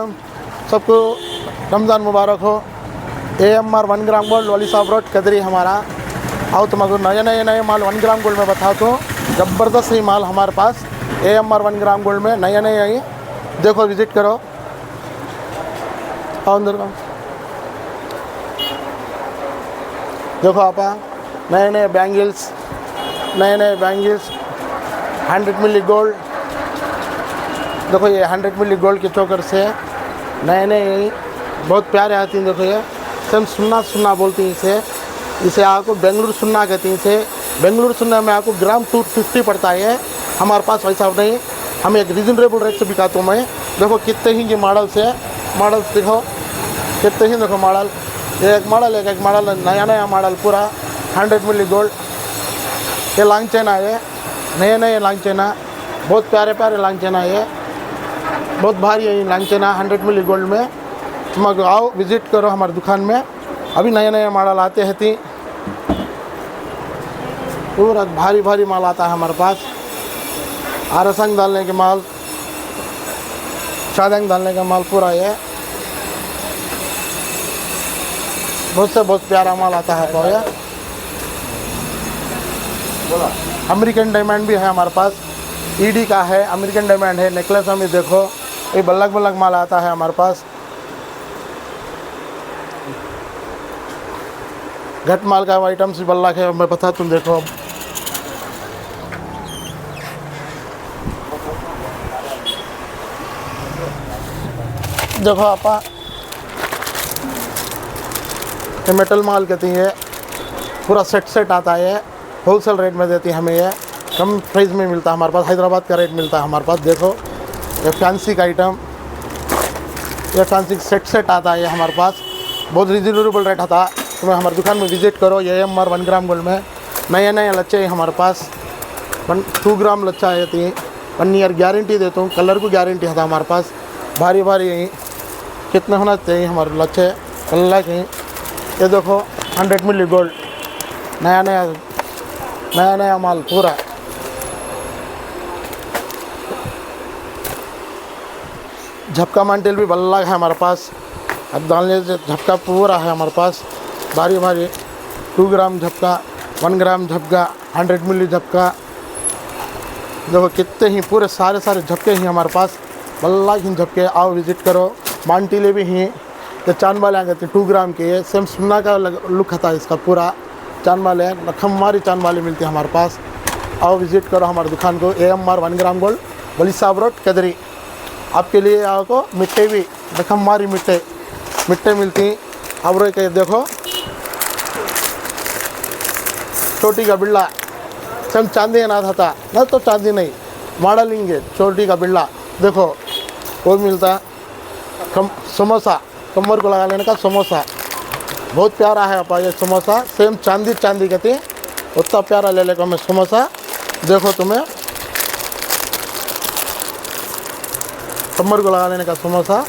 वालेकुम, सबको रमज़ान मुबारक हो। AMR 1 ग्राम गोल्ड वली साहब रोड कदरी हमारा। आओ तुमको नए माल 1 ग्राम गोल्ड में बताता हूँ। ज़बरदस्त ही माल हमारे पास AMR 1 ग्राम गोल्ड में नए आई। देखो विज़िट करो। आओ अंदर का देखो आप, नए बैंगल्स 100 मिली गोल्ड। देखो ये 100 मिली गोल्ड के चोकर से नए बहुत प्यारे आती हैं। देखो ये सेम सुन्ना बोलती हैं इसे आपको बेंगलुरु सुन्ना कहती हैं। इसे बेंगलुरु सुन्ना में आपको ग्राम 250 पड़ता है। हमारे पास वैसा नहीं, हम एक रीजनेबल रेट से बिकाता हूँ मैं। देखो कितने ही ये मॉडल्स देखो कितने ही। देखो मॉडल एक मॉडल नया मॉडल पूरा 100 मिली गोल्ड। ये लॉन्ग चेन है, नए लॉन्ग चेन, बहुत प्यारे लॉन्ग चेन है। ये बहुत भारी है लॉन्ग चेन 100 मिली गोल्ड में। तुम आओ विज़िट करो हमारी दुकान में। अभी नए मॉडल आते हैं थी, पूरा भारी माल आता है हमारे पास। आरसंग डालने के माल, शादंग डालने का माल पूरा है। बहुत प्यारा माल आता है। अमेरिकन डायमंड भी है हमारे पास, ED का है, अमेरिकन डायमंड है। नेकलेस में देखो ये बल्लक माल आता है हमारे पास। घट माल का आइटम्स भी बल्लक है, मैं बता तुम देखो। देखो आपा ये मेटल माल कहती है, पूरा सेट आता है। होलसेल रेट में देती है हमें। ये कम प्राइस में मिलता है हमारे पास, हैदराबाद का रेट मिलता है हमारे पास। देखो ये फैंसी का आइटम, ये फैंसी सेट आता है हमारे पास, बहुत रिजनेबल रेट आता है। तुम्हें हमारी दुकान में विज़िट करो। AMR 1 ग्राम गोल्ड में नए लच्छे हैं हमारे पास। 2 ग्राम लच्छा आती है, 1 ईयर गारंटी देता हूँ। कलर को गारंटी है हमारे पास। भारी कितने होना चाहिए हमारे लच्छे कलर के। ये देखो 100 मिली गोल्ड, नया माल पूरा। झपका मांटेल भी बल्ला है हमारे पास। अब डालने से झपका पूरा है हमारे पास। भारी 2 ग्राम झपका, 1 ग्राम झपका, 100 मिली झपका। देखो कितने ही पूरे सारे झपके ही हमारे पास, बल्ला ही झपके। आओ विज़िट करो। मांटीले भी हैं, तो चांद वाले आ गए 2 ग्राम के। सेम सुन्ना का लुक था इसका पूरा। चांद वाले लखमारी चांद वाले मिलते हैं हमारे पास। आओ विज़िट करो हमारी दुकान को। AMR 1 ग्राम गोल्ड वली साहब रोड कदरी। आपके लिए आपको मिट्टे भी लखमारी मिट्टे मिलती हैं। अब के देखो छोटी का बिल्ला, सेम चांदी ना था ना, तो चांदी नहीं मॉडलिंग है। छोटी का बिल्ला देखो वो मिलता। समोसा कमर को लगा लेने का समोसा, बहुत प्यारा है आपा। ये समोसा सेम चांदी कहती है, उतना प्यारा ले लेगा मैं समोसा। देखो तुम्हें कमर को लगा लेने का समोसा।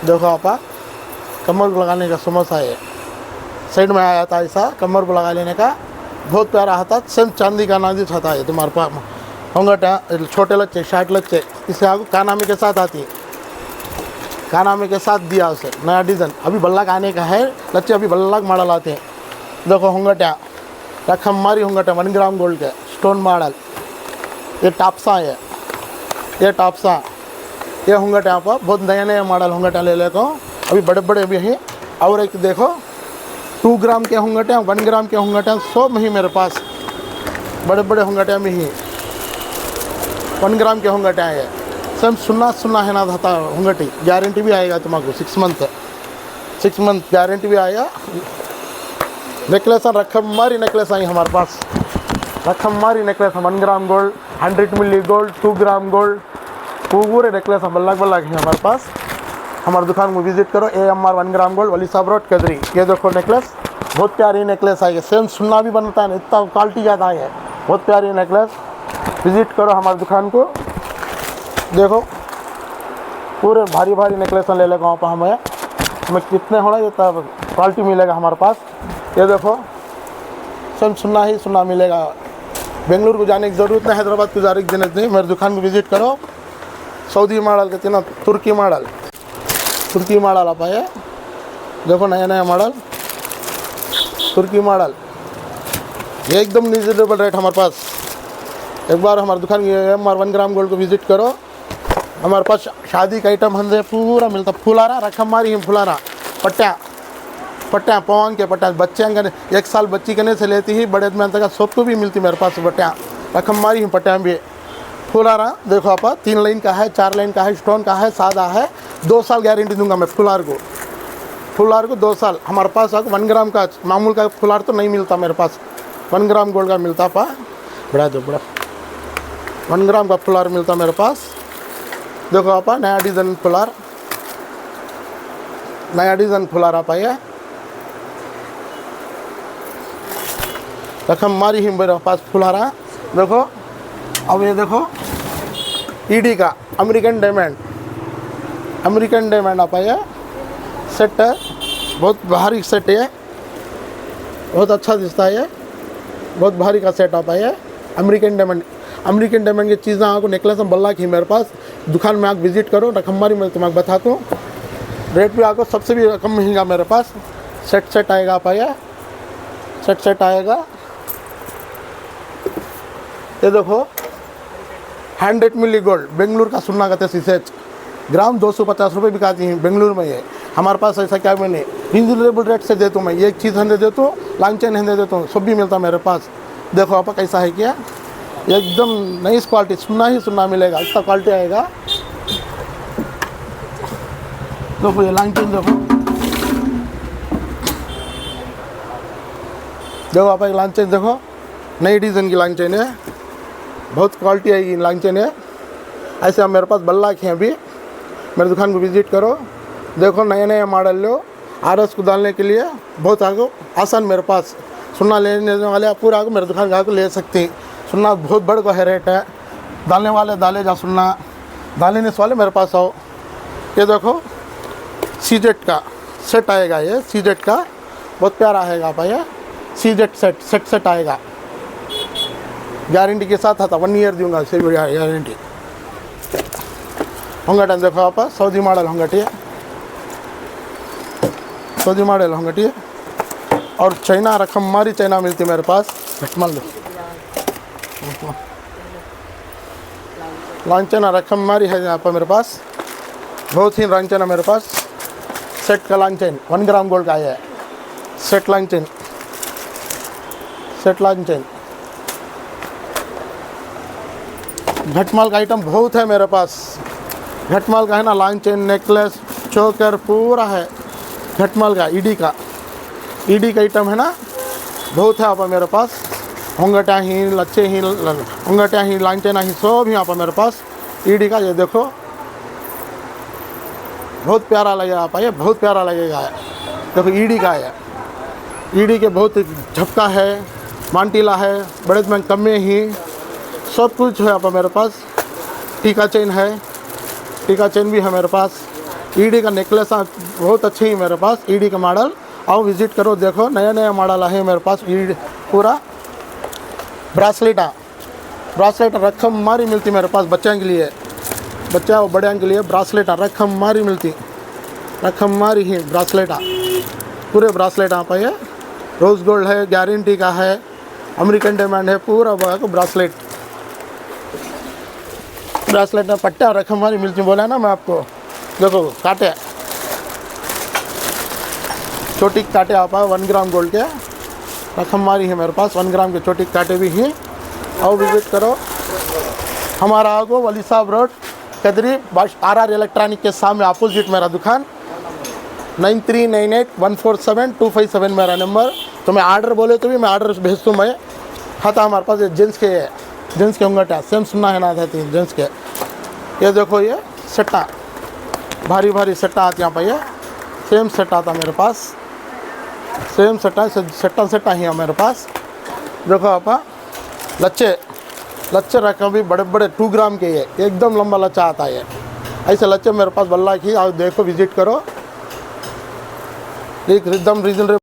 देखो आपा कमर को लगाने का समोसा है। साइड में आया था ऐसा कमर को लगा लेने का, बहुत प्यारा आता। सेम चांदी का नाजिश आता है तुम्हारे पास। होंगटा छोटे लच्चे शार्ट लच्चे, इसे आपको कानामी के साथ आती है। कानामी के साथ दिया उसे नया डिज़ाइन। अभी बल्लक आने का है, लच्चे अभी बल्लक मॉडल आते हैं। देखो होंगटा रखमारी होंगटा 1 ग्राम गोल्ड के स्टोन मॉडल। ये टापसा है, ये होंगटा यहाँ पर बहुत नया मॉडल होंगटा ले लेता हूँ। अभी बड़े भी हैं। और एक देखो 2 ग्राम के होंगटे, 1 ग्राम के होंगटे सब ही मेरे पास। बड़े होंगटे में ही 1 ग्राम के होंगटे हैं। सेम सुन्ना है ना था होंगटी। गारंटी भी आएगा तुमको 6 मंथ गारंटी भी आएगा। नेकलेस रखमारी नेकलेस आई हमारे पास। रखमारी नेकलेस 1 ग्राम गोल्ड, 100 मिली गोल्ड, 2 ग्राम गोल्ड, पूरे नेकलेस बल्लक है हमारे पास। हमारी दुकान में विज़िट करो। AMR 1 ग्राम गोल्ड वली साहब रोड कदरी। ये देखो नेकलेस, बहुत प्यारी नेकलेस आई है। सेम सुन्ना भी बनता है, इतना क्वालिटी ज़्यादा है। बहुत प्यारी नेकलेस। विज़िट करो हमारी दुकान को। देखो पूरे भारी नेकलेस ले लेगा वहाँ पर हमें कितने होना ये तब क्वालिटी मिलेगा हमारे पास। ये देखो सब सुनना ही सुनना मिलेगा। बेंगलुरु को जाने की ज़रूरत नहीं, हैदराबाद को जाने की ज़रूरत नहीं, मेरी दुकान को विज़िट करो। सऊदी मॉडल कहते हैं ना, तुर्की मॉडल आप आए, देखो नया नया मॉडल, तुर्की मॉडल, ये एकदम रिजनेबल रेट हमारे पास। एक बार हमारी दुकान MR 1 ग्राम गोल्ड को विज़िट करो। हमारे पास शादी का आइटम हमसे पूरा मिलता, फुलारा रखम मारी हम, फुलारा पट्टियाँ पौन के पट्टियाँ, बच्चे 1 साल बच्ची करने से लेती ही बड़े आदमी तक सबको भी मिलती मेरे पास पट्टियाँ, रखम मारी हम पट्टियाँ भी। फुलारा देखो आप, 3 लाइन का है, 4 लाइन का है, स्टोन का है, सादा है, 2 साल गारंटी दूंगा मैं फुलार को 2 साल। हमारे पास 1 ग्राम का मामूल का फुलार तो नहीं मिलता मेरे पास, 1 ग्राम गोल्ड का मिलता पा, बड़ा 1 ग्राम का फुलार मिलता मेरे पास। देखो आप, नया डिज़ाइन फुलार आप आइए, रकम मारी ही मेरे पास फुलारा। देखो अब ये देखो ED का अमेरिकन डायमंड आप आइए, सेट है, बहुत भारी सेट है, बहुत अच्छा दिखता है, बहुत भारी का सेट आप आइए। अमेरिकन डायमंड की चीज़ें आपको नेकलेस में बल्ला की मेरे पास दुकान में आप विज़िट करो, रकमवारी मैं तुम्हें बताता हूँ, रेट भी आपको सबसे भी कम महंगा मेरे पास। सेट आएगा आप आइए, सेट आएगा। ये देखो 100 मिली गोल्ड, बेंगलुरु का सुनना कहते सीसेच, ग्राम 250 रुपये बिकाती हैं बेंगलुरु में। ये हमारे पास ऐसा क्या मैं नहीं, रिजनेबल रेट से देता हूँ मैं, एक चीज़ हंदे देता हूँ, लॉन्ग चेन हंदे देता हूँ, सब भी मिलता मेरे पास। देखो आप कैसा है क्या, एकदम नाइस क्वालिटी, सुनना ही सुनना मिलेगा, इतना क्वालिटी आएगा। देखो ये लॉन्ग चेन देखो आप, एक लॉन्ग चेन देखो, नई डिज़ाइन की लॉन्ग चेन है, बहुत क्वालिटी आएगी लॉन्ग चेन है। ऐसे आप मेरे पास बल्ला के हैं, अभी मेरी दुकान को विज़िट करो, देखो नए मॉडल लो। RS को डालने के लिए बहुत आगे आसान मेरे पास, सुनना लेने वाले आप पूरा आगे मेरे दुकान का ले सकते हैं। सुनना बहुत बड़ को है रेट है, डालने वाले डाले जा, सुनना डालने वाले मेरे पास आओ। ये देखो CZ का सेट आएगा, ये CZ का बहुत प्यारा आएगा आप ये CZ सेट आएगा, गारंटी के साथ आता, 1 ईयर दूंगा इसे गारंटी। होंगट देखो आप, सऊदी मॉडल होंगट है, सऊदी मॉडल होंगट है, और चाइना रकम मारी चाइना मिलती मेरे पास। घटमल लॉन्ग चाइना रकम मारी है यहाँ पर मेरे पास, बहुत ही लॉन्ग चाइना मेरे पास। सेट का लॉन्ग चेन 1 ग्राम गोल्ड का है, सेट लॉन्ग चेन घटमाल का आइटम बहुत है मेरे पास। घटमाल का है ना, लॉन्ग चेन, नेकलेस, चोकर पूरा है घटमाल का। ED का आइटम है ना, बहुत है आप मेरे पास। होंगटा ही, लच्छे ही, होंगटा ही, लॉन्ग चेन ही, सब यहाँ पर मेरे पास। ED का ये देखो, बहुत प्यारा लगेगा आप ये, बहुत प्यारा लगेगा। देखो ED का है, ED के बहुत झपका है, मांटीला है, बड़े में कम में ही सब कुछ है आप मेरे पास। टीका चेन है, टीका चेन भी है मेरे पास। ED का नेकलेस बहुत अच्छे ही मेरे पास, ED का मॉडल। आओ विज़िट करो, देखो नया मॉडल है मेरे पास। ED पूरा ब्रासलेट रकम मारी मिलती मेरे पास, बच्चों के लिए, बच्चा और बड़े के लिए ब्रासलेट रकम मारी मिलती, रकम मारी ही ब्रासलेट, पूरे ब्रासलेट आप ये रोज़ गोल्ड है, गारंटी का है, अमेरिकन डायमंड है, पूरा ब्रासलेट में पट्टा रकम मारी मिलती, बोला ना मैं आपको। देखो काटे, छोटी काटे आप 1 ग्राम गोल्ड के रकम मारी है मेरे पास, 1 ग्राम के छोटी काटे भी हैं। आओ विज़िट करो, हमारा आगो वली साहब रोड, कदरी RR इलेक्ट्रॉनिक के सामने अपोजिट मेरा दुकान। 9398147257 मेरा नंबर। तो मैं ऑर्डर बोले तो भी मैं ऑर्डर भेजता हूँ मैं। खाता हमारे पास जेंट्स के होंगटा सेम सुनना है ना, आते जेंट्स के। ये देखो ये सट्टा, भारी सट्टा आती यहाँ पर, ये सेम सेट आता मेरे पास, सेम सट्टा ही है मेरे पास। देखो आप, लच्छे रखा भी बड़े 2 ग्राम के, ये एकदम लंबा लच्छा आता है। ऐसे लच्छे मेरे पास बल्ला की, और देखो विज़िट करो, एक एकदम रीजनेबल